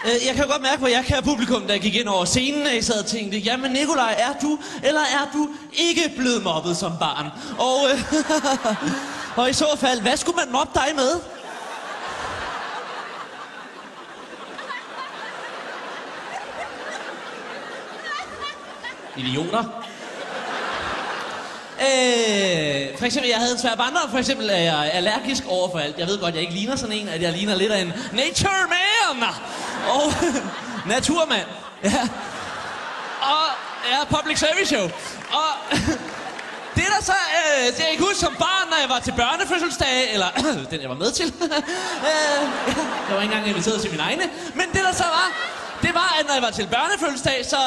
Jeg kan godt mærke på jer, kære publikum, der gik ind over scenen, at I sad og tænkte, jamen Nikolaj, er du, eller er du ikke blevet mobbet som barn? Og i så fald, hvad skulle man mobbe dig med? Idioter. For eksempel, jeg havde en svær barndom. For eksempel er jeg allergisk over for alt. Jeg ved godt, jeg ikke ligner sådan en, at jeg ligner lidt af en nature man. Og naturmand. Ja. Og ja, public service show. Og det der så, det jeg ikke huske som barn, når jeg var til børnefødselsdage, eller den jeg var med til. Jeg var ikke engang inviteret til mine egne. Men det der så var, det var, at når jeg var til børnefødselsdag, så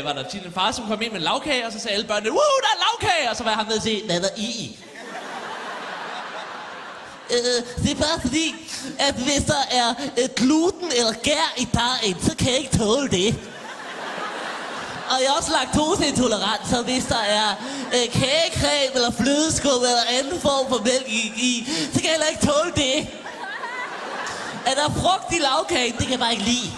var der tit en far, som kom ind med en lavkage, og så sagde alle børnene, der er lavkage! Og så var jeg ham med at sige, hvad der i? Det er bare fordi, at hvis der er gluten eller gær i dejen, så kan jeg ikke tåle det. Og jeg er også laktoseintolerant, så hvis der er kagecreme eller flødeskum eller anden form for mælk i, så kan jeg heller ikke tåle det. Er der frugt i lavkagen, det kan jeg bare ikke lide.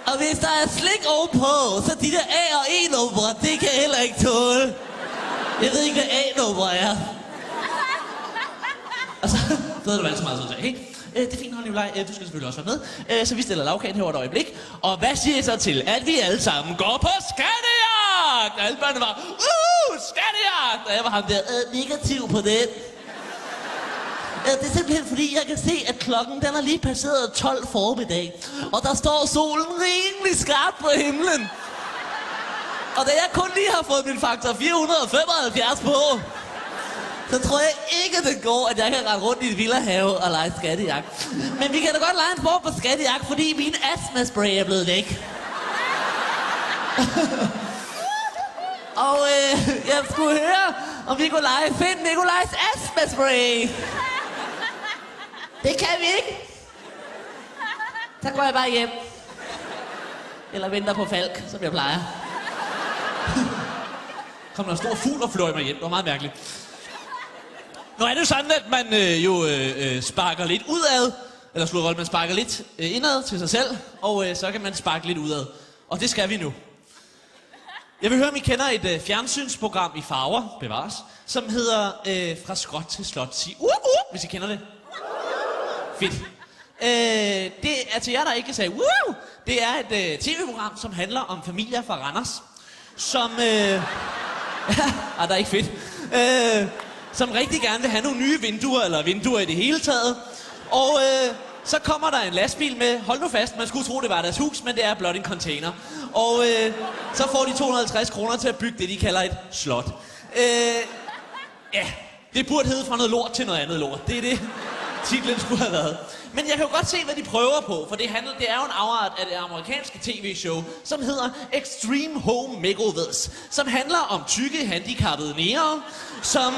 Og hvis der er slik ovenpå, så de der A- og E-numre, det kan jeg heller ikke tåle. Jeg ved ikke, hvad A-numre er. Og så ved du altid meget sådan, hey, det er fint, Nikolaj, du skal selvfølgelig også være med. Så vi stiller lavkagen herovre et øjeblik. Og hvad siger I så til, at vi alle sammen går på skattejagt? Og alle børnene var, skattejagt! Og jeg var ham der, negativ på det. Det er simpelthen fordi, jeg kan se, at klokken den er lige passeret 12 formiddag. Og der står solen rimelig skarpt på himlen. Og da jeg kun lige har fået min faktor 475 på, så tror jeg ikke, det går, at jeg kan rende rundt i en villahave og lege skattejagt. Men vi kan da godt lege en sport på skattejagt, fordi min astmaspray er blevet væk. Og jeg skulle høre, om vi kunne lege Find Nikolajs astmaspray. Det kan vi ikke. Så går jeg bare hjem. Eller venter på Falk, som jeg plejer. Kom der en stor fugl og fløj mig hjem. Det var meget mærkeligt. Nu er det jo sådan, at man sparker lidt udad. Eller slår rolle, man sparker lidt indad til sig selv. Og så kan man sparke lidt udad. Og det skal vi nu. Jeg vil høre, om I kender et fjernsynsprogram i farver, bevares, som hedder Fra skråt til slot. Sig hvis I kender det. Fedt. Det er til jer, der ikke sagde wow. Det er et tv-program, som handler om familier fra Randers, som der er ikke fedt. Som rigtig gerne vil have nogle nye vinduer, eller vinduer i det hele taget. Og så kommer der en lastbil med, hold nu fast, man skulle tro, det var deres hus, men det er blot en container. Og så får de 250 kroner til at bygge det, de kalder et slot. Ja, det burde hedde fra noget lort til noget andet lort. Det er det, titlen skulle have været. Men jeg kan jo godt se, hvad de prøver på, for det er jo en afart af det amerikanske tv-show, som hedder Extreme Home Makeovers, som handler om tykke, handicappede nære, som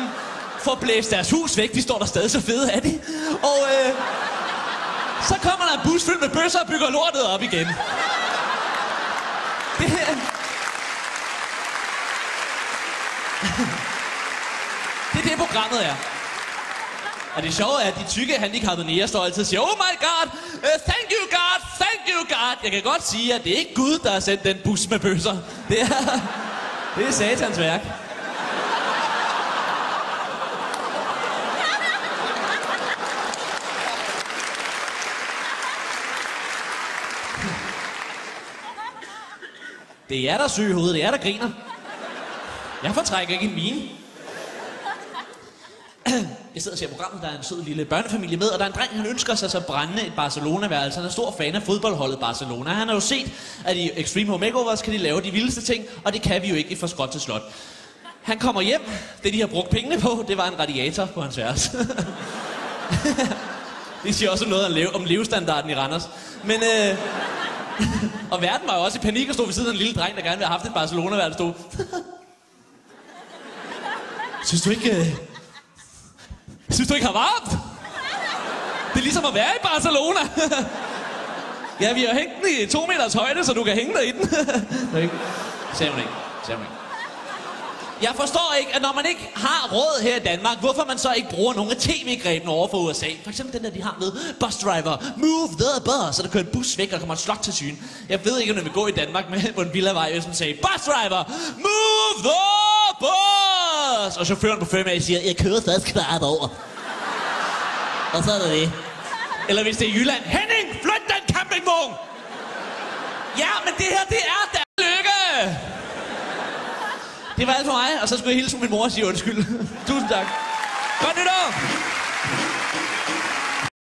får blæst deres hus væk. De står der stadig så fede af de. Og så kommer der en bus fyldt med bøsser og bygger lortet op igen. Det er det, programmet er. Og det sjove er, at de tykke handicappede nære står altid og siger, oh my god, thank you god, thank you god. Jeg kan godt sige, at det er ikke Gud, der har sendt den bus med bøsser. Det er satans værk. Det er jer, der er syge i hovedet. Det er jer, der griner. Jeg fortrækker ikke en mine. Jeg sidder og ser programmet, der er en sød lille børnefamilie med, og der er en dreng, han ønsker sig så brændende et Barcelona-værelse. Han er stor fan af fodboldholdet Barcelona. Han har jo set, at i Extreme Home Makeovers kan de lave de vildeste ting, og det kan vi jo ikke i Fra skråt til slot. Han kommer hjem. Det, de har brugt pengene på, det var en radiator på hans værelse. Det siger også noget om levestandarden i Randers. Men og verden var jo også i panik og stod ved siden af en lille dreng, der gerne ville have haft et Barcelona-værelse. Stod. Synes du ikke har varmt? Det er ligesom at være i Barcelona. Ja, vi har hængt den i 2 meters højde, så du kan hænge dig i den. Sagde hun ikke. Jeg forstår ikke, at når man ikke har råd her i Danmark, hvorfor man så ikke bruger nogle af tv-grebene over for USA. For eksempel den der, de har med bus driver. Move the bus. Så der kører en bus væk, og der kommer et slot til syne. Jeg ved ikke, om jeg vil gå i Danmark med på en villavej, hvis man sagde, bus driver, move the bus. Og chaufføren på Firma siger, jeg kører først kvart over. Og så er det det. Eller hvis det er Jylland, Henning, flyt den campingvogn. Ja, men det her, det er da lykke. Det var alt for mig, og så skulle jeg hilse min mor og sige undskyld. Tusind tak. Godt nytår!